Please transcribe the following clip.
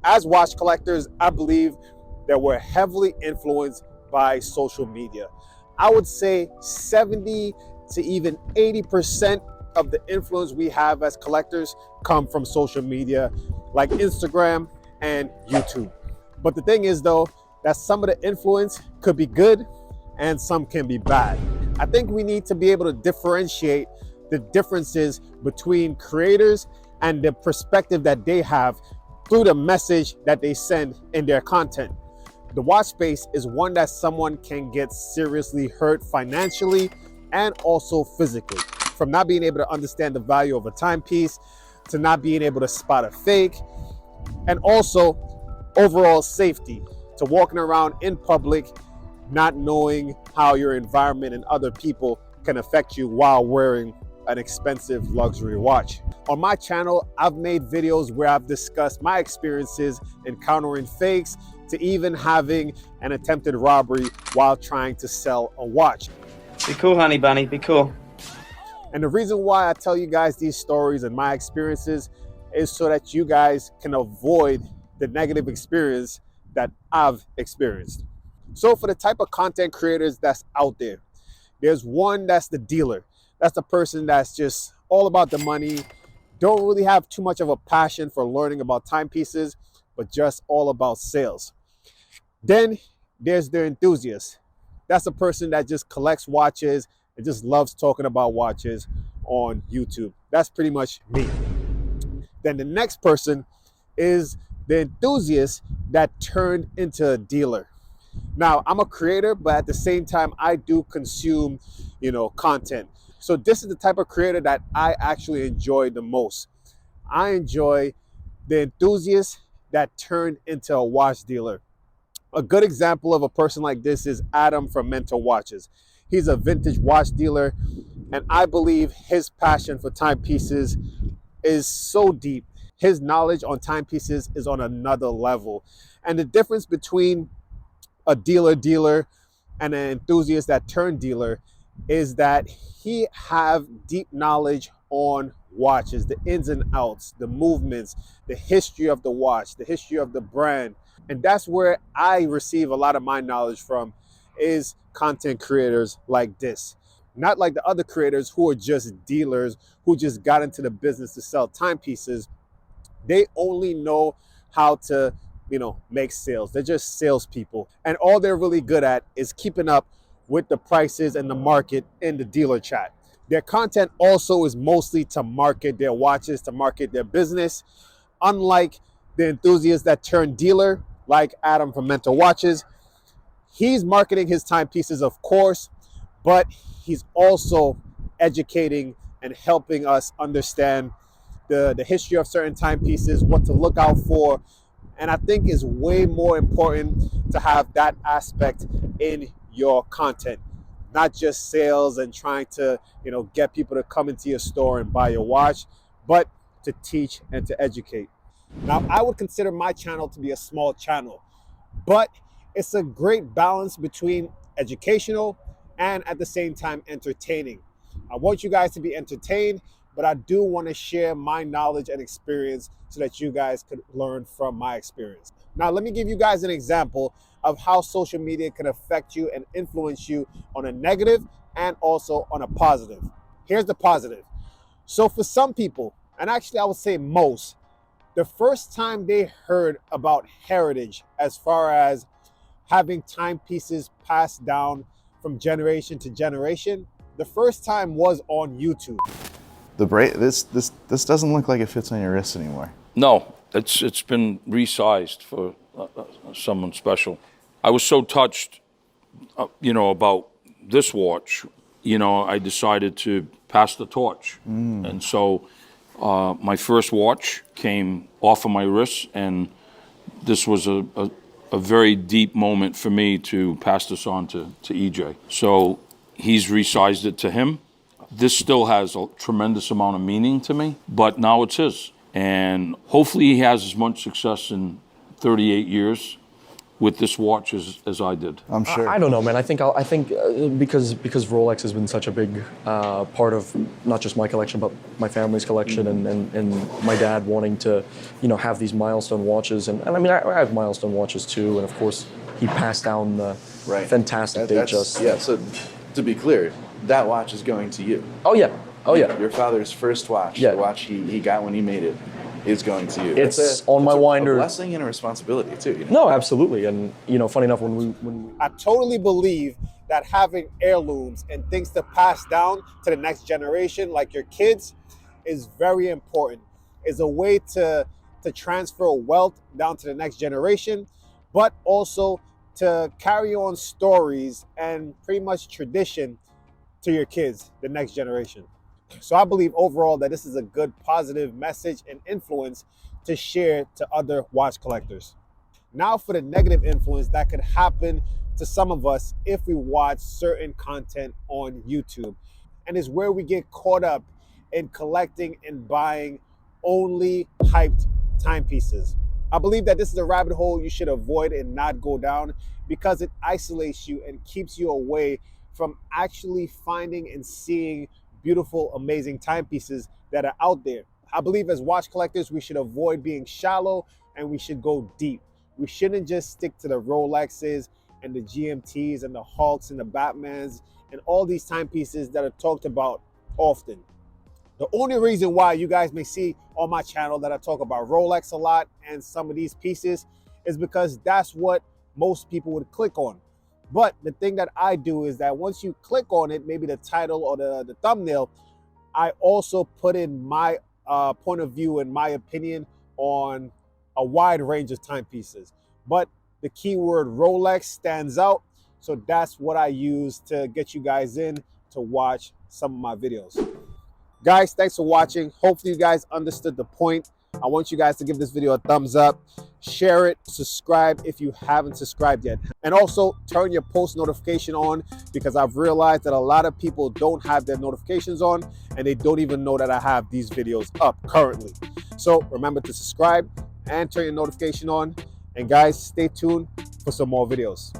As watch collectors, I believe that we're heavily influenced by social media. I would say 70 to even 80% of the influence we have as collectors come from social media like Instagram and YouTube. But the thing is though, that some of the influence could be good and some can be bad. I think we need to be able to differentiate the differences between creators and the perspective that they have through the message that they send in their content. The watch space is one that someone can get seriously hurt financially and also physically. From not being able to understand the value of a timepiece to not being able to spot a fake, and also overall safety to walking around in public not knowing how your environment and other people can affect you while wearing an expensive luxury watch. On my channel, I've made videos where I've discussed my experiences encountering fakes to even having an attempted robbery while trying to sell a watch. Be cool, honey bunny, be cool. And the reason why I tell you guys these stories and my experiences is so that you guys can avoid the negative experience that I've experienced. So for the type of content creators that's out there, there's one that's the dealer. That's the person that's just all about the money, don't really have too much of a passion for learning about timepieces, but just all about sales. Then there's the enthusiast. That's a person that just collects watches and just loves talking about watches on YouTube. That's pretty much me. Then the next person is the enthusiast that turned into a dealer. Now, I'm a creator, but at the same time, I do consume, content. So this is the type of creator that I actually enjoy the most. I enjoy the enthusiast that turned into a watch dealer. A good example of a person like this is Adam from Mentor Watches. He's a vintage watch dealer, and I believe his passion for timepieces is so deep. His knowledge on timepieces is on another level. And the difference between a dealer and an enthusiast that turned dealer is that he have deep knowledge on watches, the ins and outs, the movements, the history of the watch, the history of the brand. And that's where I receive a lot of my knowledge from, is content creators like this. Not like the other creators who are just dealers who just got into the business to sell timepieces. They only know how to, make sales. They're just salespeople. And all they're really good at is keeping up with the prices and the market in the dealer chat. Their content also is mostly to market their watches, to market their business. Unlike the enthusiast that turned dealer, like Adam from Mentor Watches, he's marketing his timepieces, of course, but he's also educating and helping us understand the history of certain timepieces, what to look out for. And I think it's way more important to have that aspect in your content, not just sales and trying to, get people to come into your store and buy your watch, but to teach and to educate. Now, I would consider my channel to be a small channel, but it's a great balance between educational and at the same time entertaining. I want you guys to be entertained, but I do want to share my knowledge and experience so that you guys could learn from my experience. Now, let me give you guys an example of how social media can affect you and influence you on a negative and also on a positive. Here's the positive. So for some people, and actually I would say most, the first time they heard about heritage as far as having timepieces passed down from generation to generation, the first time was on YouTube. This doesn't look like it fits on your wrist anymore. No, it's been resized for someone special. I was so touched, about this watch. I decided to pass the torch, and so my first watch came off of my wrist, and this was a very deep moment for me to pass this on to EJ. So he's resized it to him. This still has a tremendous amount of meaning to me, but now it's his. And hopefully he has as much success in 38 years with this watch as I did? I'm sure. I don't know, man. I think because Rolex has been such a big part of not just my collection, but my family's collection, and my dad wanting to, have these milestone watches, and I mean I have milestone watches too, and of course he passed down the fantastic Datejust. Yeah. So to be clear, that watch is going to you. Oh yeah. Your father's first watch, Yeah. the watch he got when he made it, is going to you. It's on my winder. A blessing and a responsibility too. No, absolutely, and funny enough, when we I totally believe that having heirlooms and things to pass down to the next generation, like your kids, is very important. Is a way to transfer wealth down to the next generation, but also to carry on stories and pretty much tradition to your kids, the next generation. So I believe overall that this is a good positive message and influence to share to other watch collectors. Now for the negative influence that could happen to some of us if we watch certain content on YouTube. And is where we get caught up in collecting and buying only hyped timepieces. I believe that this is a rabbit hole you should avoid and not go down, because it isolates you and keeps you away from actually finding and seeing beautiful, amazing timepieces that are out there. I believe as watch collectors, we should avoid being shallow and we should go deep. We shouldn't just stick to the Rolexes and the GMTs and the Hulks and the Batmans and all these timepieces that are talked about often. The only reason why you guys may see on my channel that I talk about Rolex a lot and some of these pieces is because that's what most people would click on. But the thing that I do is that once you click on it, maybe the title or the thumbnail, I also put in my point of view and my opinion on a wide range of timepieces. But the keyword Rolex stands out, so that's what I use to get you guys in to watch some of my videos. Guys, thanks for watching. Hopefully you guys understood the point. I want you guys to give this video a thumbs up, share it, subscribe if you haven't subscribed yet. And also turn your post notification on, because I've realized that a lot of people don't have their notifications on and they don't even know that I have these videos up currently. So remember to subscribe and turn your notification on. And guys, stay tuned for some more videos.